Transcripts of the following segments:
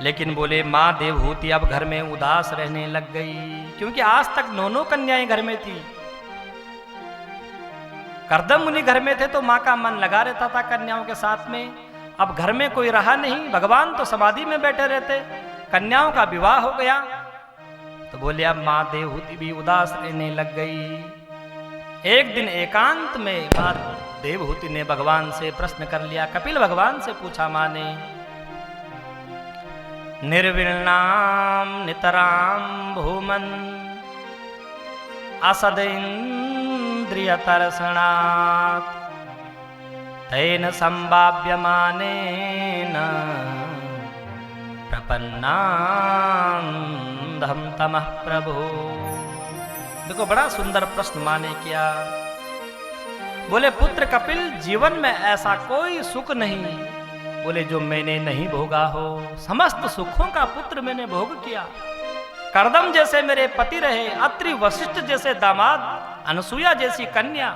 लेकिन बोले माँ देवहूति अब घर में उदास रहने लग गई, क्योंकि आज तक 9 कन्याएं घर में थी। कर्दम मुनि घर में थे तो माँ का मन लगा रहता था कन्याओं के साथ में। अब घर में कोई रहा नहीं, भगवान तो समाधि में बैठे रहते, कन्याओं का विवाह हो गया। तो बोले अब माँ देवहूति भी उदास रहने लग गई। एक दिन एकांत में माँ देवहूति ने भगवान से प्रश्न कर लिया, कपिल भगवान से पूछा माँ ने, निर्विण्णाम नितराम भूमन असद इंद्रिय तरसणात् तैन संभाव्यमानेन प्रपन्नान्धं तमः प्रभो। देखो बड़ा सुंदर प्रश्न माँ ने किया। बोले पुत्र कपिल, जीवन में ऐसा कोई सुख नहीं बोले जो मैंने नहीं भोगा हो। समस्त सुखों का पुत्र मैंने भोग किया। कर्दम जैसे मेरे पति रहे, अत्रि वशिष्ठ जैसे दामाद, अनसुया जैसी कन्या,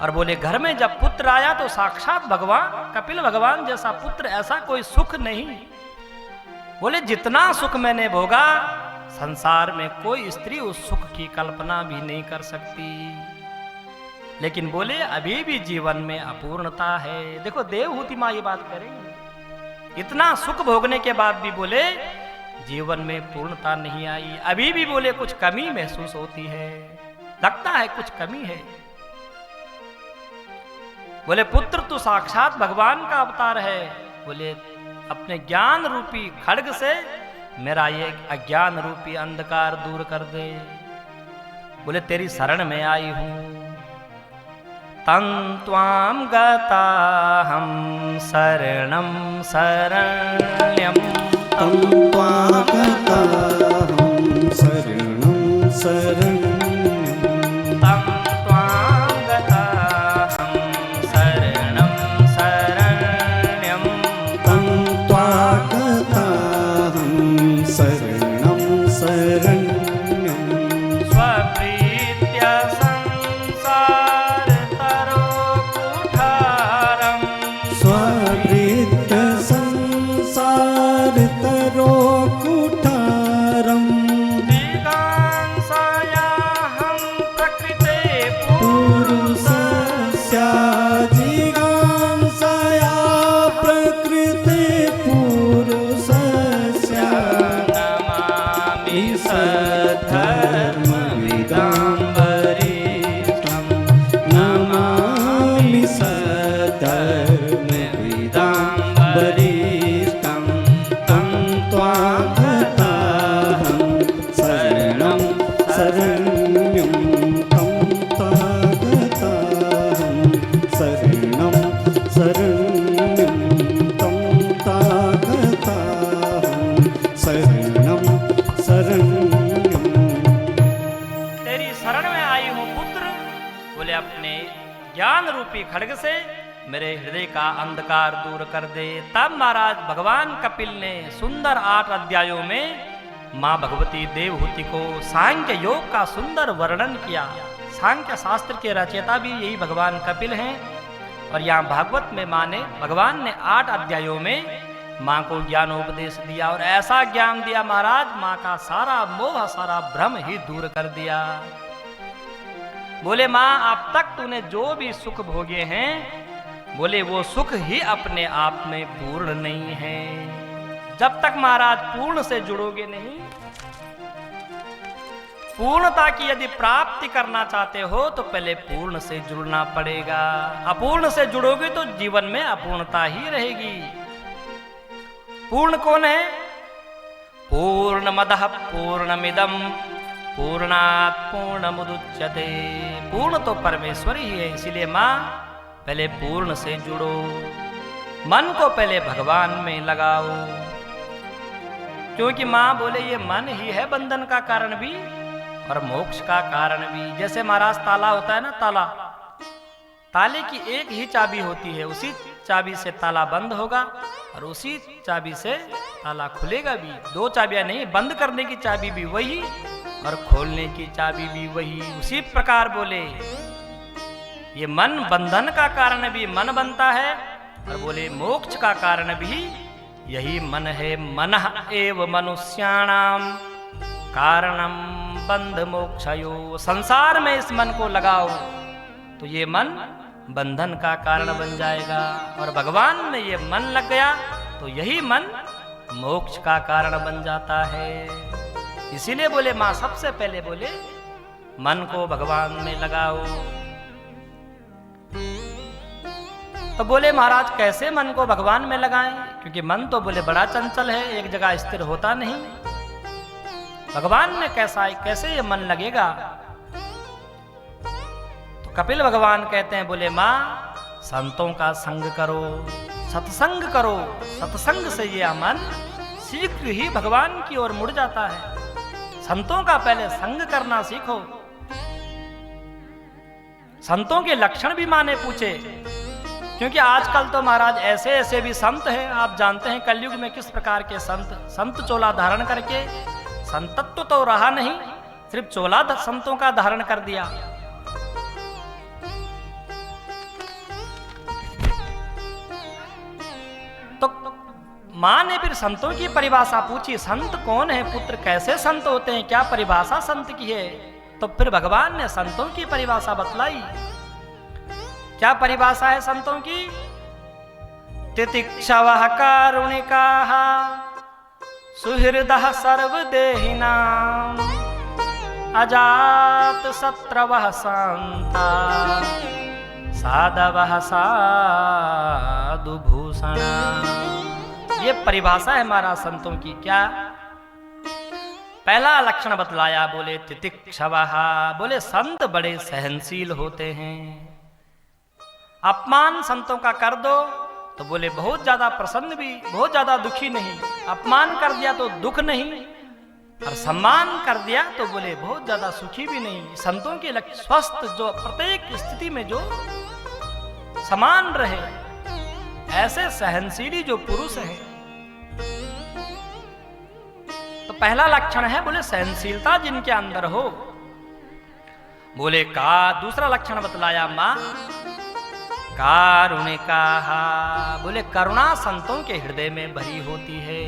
और बोले घर में जब पुत्र आया तो साक्षात भगवान कपिल भगवान जैसा पुत्र, ऐसा कोई सुख नहीं। बोले जितना सुख मैंने भोगा संसार में कोई स्त्री उस सुख की कल्पना भी नहीं कर सकती। लेकिन बोले अभी भी जीवन में अपूर्णता है। देखो देवहूति माँ ये बात करेंगे, इतना सुख भोगने के बाद भी बोले जीवन में पूर्णता नहीं आई, अभी भी बोले कुछ कमी महसूस होती है, लगता है कुछ कमी है। बोले पुत्र तू साक्षात भगवान का अवतार है, बोले अपने ज्ञान रूपी खड्ग से मेरा ये अज्ञान रूपी अंधकार दूर कर दे। बोले तेरी शरण में आई हूं। तं त्वां गताहं शरणं शरण्यं, तं त्वां गताहं शरणं शरण्यं, तं त्वां गताहं शरणं शरण्यं, तं त्वां गताहं शरणं शरण्यं, स्वप्रीत्य संसारतरोकुठारं, स्वभृत्य संसारतरोकुठारं, जिगांसायाहं प्रकृते पुरुषस्य जिगांसया प्रकृते पुरुषस्य नमामि सद्धर्मविदां वरिष्ठं, नमामि सद्धर्मविदां वरिष्ठं, तं त्वां गताहं शरणं शरण्यं, तं त्वां गताहं शरणं शरण्यं, तं त्वां गताहं शरणं शरण्यं। तेरी शरण में आई हूँ पुत्र। बोले अपने ज्ञान रूपी खड्ग से मेरे हृदय का अंधकार दूर कर दे। तब महाराज भगवान कपिल ने सुंदर 8 अध्यायों में माँ भगवती देवहूति को सांख्य योग का सुंदर वर्णन किया। सांख्य शास्त्र के रचयिता भी यही भगवान कपिल हैं। और यहाँ भागवत में भगवान ने 8 अध्यायों में माँ को ज्ञानोपदेश दिया, और ऐसा ज्ञान दिया महाराज माँ का सारा मोह सारा भ्रम ही दूर कर दिया। बोले माँ अब तक तूने जो भी सुख भोगे हैं बोले वो सुख ही अपने आप में पूर्ण नहीं है। जब तक महाराज पूर्ण से जुड़ोगे नहीं, पूर्णता की यदि प्राप्ति करना चाहते हो तो पहले पूर्ण से जुड़ना पड़ेगा। अपूर्ण से जुड़ोगे तो जीवन में अपूर्णता ही रहेगी। पूर्ण कौन है? पूर्णमदः पूर्णमिदं पूर्णात् पूर्णमुदच्यते। पूर्ण तो परमेश्वर ही है। इसीलिए माँ पहले पूर्ण से जुड़ो, मन को पहले भगवान में लगाओ, क्योंकि माँ बोले ये मन ही है बंधन का कारण भी और मोक्ष का कारण भी। जैसे महाराज ताला होता है ना, ताले की एक ही चाबी होती है, उसी चाबी से ताला बंद होगा और उसी चाबी से ताला खुलेगा भी। 2 चाबियां नहीं, बंद करने की चाबी भी वही और खोलने की चाबी भी वही। उसी प्रकार बोले ये मन बंधन का कारण भी मन बनता है और बोले मोक्ष का कारण भी यही मन है। मनः एव मनुष्याणाम कारणम बंध मोक्षयो। संसार में इस मन को लगाओ तो ये मन बंधन का कारण बन जाएगा, और भगवान में ये मन लग गया तो यही मन मोक्ष का कारण बन जाता है। इसीलिए बोले मां सबसे पहले बोले मन को भगवान में लगाओ। तो बोले महाराज कैसे मन को भगवान में लगाएं, क्योंकि मन तो बोले बड़ा चंचल है, एक जगह स्थिर होता नहीं। भगवान में कैसे ये मन लगेगा। तो कपिल भगवान कहते हैं बोले मां संतों का संग करो, सत्संग करो। सत्संग से ये मन शीघ्र ही भगवान की ओर मुड़ जाता है। संतों का पहले संग करना सीखो। संतों के लक्षण भी मां ने पूछे, क्योंकि आजकल तो महाराज ऐसे ऐसे भी संत हैं। आप जानते हैं कलयुग में किस प्रकार के संत चोला धारण करके, संतत्व तो रहा नहीं, सिर्फ चोला संतों का धारण कर दिया। तो मां ने फिर संतों की परिभाषा पूछी, संत कौन है पुत्र, कैसे संत होते हैं, क्या परिभाषा संत की है। तो फिर भगवान ने संतों की परिभाषा बतलाई। क्या परिभाषा है संतों की। तितिक्षवः कारुणिकाः सुहृदः सर्वदेहिनां अजात शत्रवः शान्ता साधवः साधुभूषणा। ये परिभाषा है हमारा संतों की। क्या पहला लक्षण बतलाया, बोले तितिक्षवः, बोले संत बड़े सहनशील होते हैं। अपमान संतों का कर दो तो बोले बहुत ज्यादा प्रसन्न भी, बहुत ज्यादा दुखी नहीं। अपमान कर दिया तो दुख नहीं, और सम्मान कर दिया तो बोले बहुत ज्यादा सुखी भी नहीं। संतों के लक्ष्य स्वस्थ, जो प्रत्येक स्थिति में जो समान रहे, ऐसे सहनशीली जो पुरुष हैं। तो पहला लक्षण है बोले सहनशीलता जिनके अंदर हो। बोले का दूसरा लक्षण बतलाया मां कारुणिकाः, बोले करुणा संतों के हृदय में भरी होती है।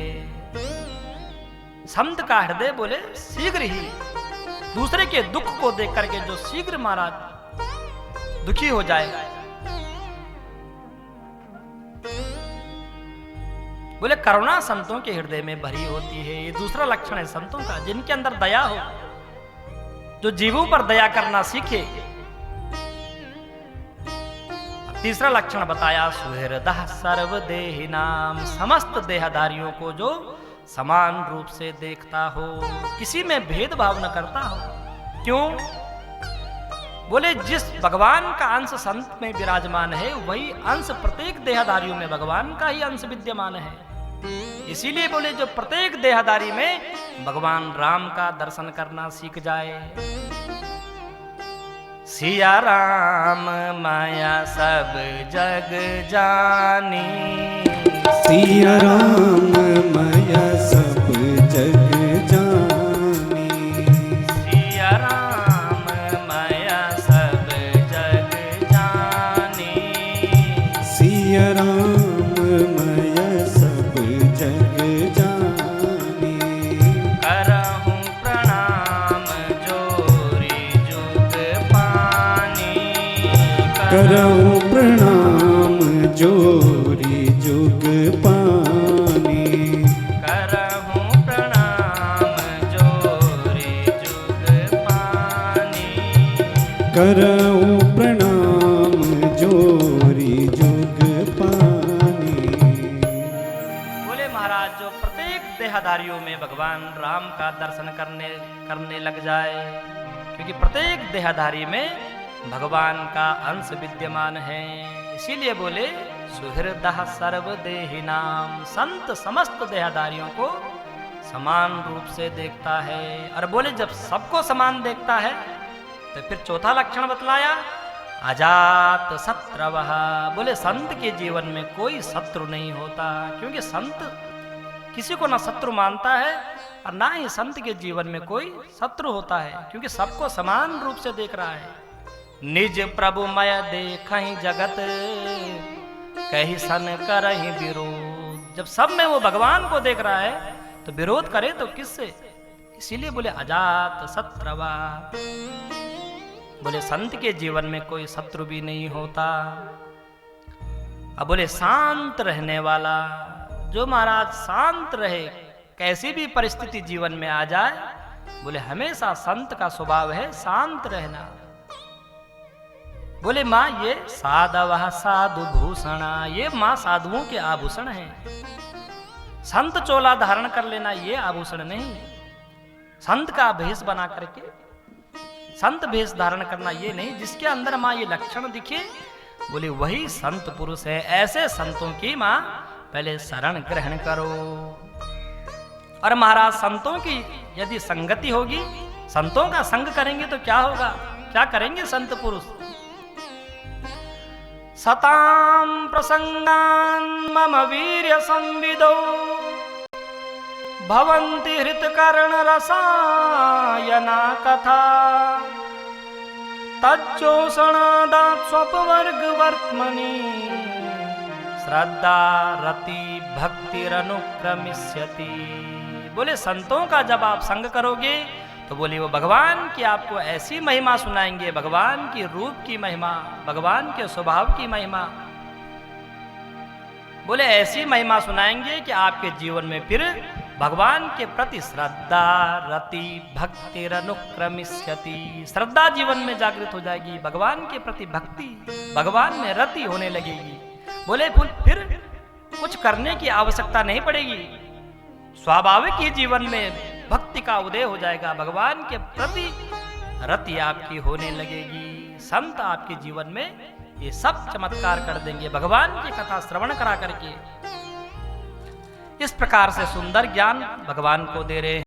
संत का हृदय बोले शीघ्र ही दूसरे के दुख को देख करके जो शीघ्र महाराज दुखी हो जाएगा। बोले करुणा संतों के हृदय में भरी होती है। ये दूसरा लक्षण है संतों का, जिनके अंदर दया हो, जो जीवों पर दया करना सीखे। तीसरा लक्षण बताया सुहृदः सर्वदेहिनां, समस्त देहधारियों को जो समान रूप से देखता हो, किसी में भेदभाव न करता हो। क्यों? बोले जिस भगवान का अंश संत में विराजमान है, वही अंश प्रत्येक देहधारियों में भगवान का ही अंश विद्यमान है। इसीलिए बोले जो प्रत्येक देहधारी में भगवान राम का दर्शन करना सीख जाए। सिया राम माया सब जग जानी, सिया राम माया सब जग जानी, सिया राम माया सब जग जानी, सिया राम माया सब जग जानी। करहूं प्रणाम जोरी जुग पानी, करहूं प्रणाम जोरी जुग पानी, करहूं प्रणाम जोरी जुग पानी, करहूं प्रणाम जोरी जुग पानी। बोले महाराज जो प्रत्येक देहधारियों में भगवान राम का दर्शन करने लग जाए, क्योंकि प्रत्येक देहधारी में भगवान का अंश विद्यमान है। इसीलिए बोले सुहृदः सर्वदेहिनां, संत समस्त देहधारियों को समान रूप से देखता है। और बोले जब सबको समान देखता है तो फिर चौथा लक्षण बतलाया अजात शत्रवः, बोले संत के जीवन में कोई शत्रु नहीं होता। क्योंकि संत किसी को ना शत्रु मानता है और ना ही संत के जीवन में कोई शत्रु होता है, क्योंकि सबको समान रूप से देख रहा है। निज प्रभु मय देखहि जगत, कहि सन करहि विरोध, जब सब में वो भगवान को देख रहा है तो विरोध करे तो किससे? इसीलिए बोले अजात शत्रवा, बोले संत के जीवन में कोई शत्रु भी नहीं होता। अब बोले शांत रहने वाला, जो महाराज शांत रहे, कैसी भी परिस्थिति जीवन में आ जाए, बोले हमेशा संत का स्वभाव है शांत रहना। बोले माँ ये साधव साधु भूषणा, ये माँ साधुओं के आभूषण हैं। संत चोला धारण कर लेना ये आभूषण नहीं, संत का भेष बना करके संत भेष धारण करना ये नहीं। जिसके अंदर माँ ये लक्षण दिखे, बोले वही संत पुरुष है। ऐसे संतों की माँ पहले शरण ग्रहण करो। और महाराज संतों की यदि संगति होगी, संतों का संग करेंगे तो क्या होगा? क्या करेंगे संत पुरुष? सताम प्रसंगान मम वीर्य संविदो भवन्ति हृतकर्ण रसायना कथा तज्जोषणादात् स्वपवर्ग वर्त्मनि श्रद्धा रति भक्तिरनुक्रमिष्यति। बोले संतों का जब आप संग करोगे तो बोले वो भगवान की आपको ऐसी महिमा सुनाएंगे, भगवान की रूप की महिमा, भगवान के स्वभाव की महिमा। बोले ऐसी महिमा सुनाएंगे कि आपके जीवन में फिर भगवान के प्रति श्रद्धा रति भक्तिरनुक्रमिष्यति, श्रद्धा जीवन में जागृत हो जाएगी, भगवान के प्रति भक्ति, भगवान में रति होने लगेगी। बोले फिर कुछ करने की आवश्यकता नहीं पड़ेगी, स्वाभाविक ही जीवन में भक्ति का उदय हो जाएगा, भगवान के प्रति रति आपकी होने लगेगी। संत आपके जीवन में ये सब चमत्कार कर देंगे, भगवान की कथा श्रवण करा करके। इस प्रकार से सुंदर ज्ञान भगवान को दे रहे हैं।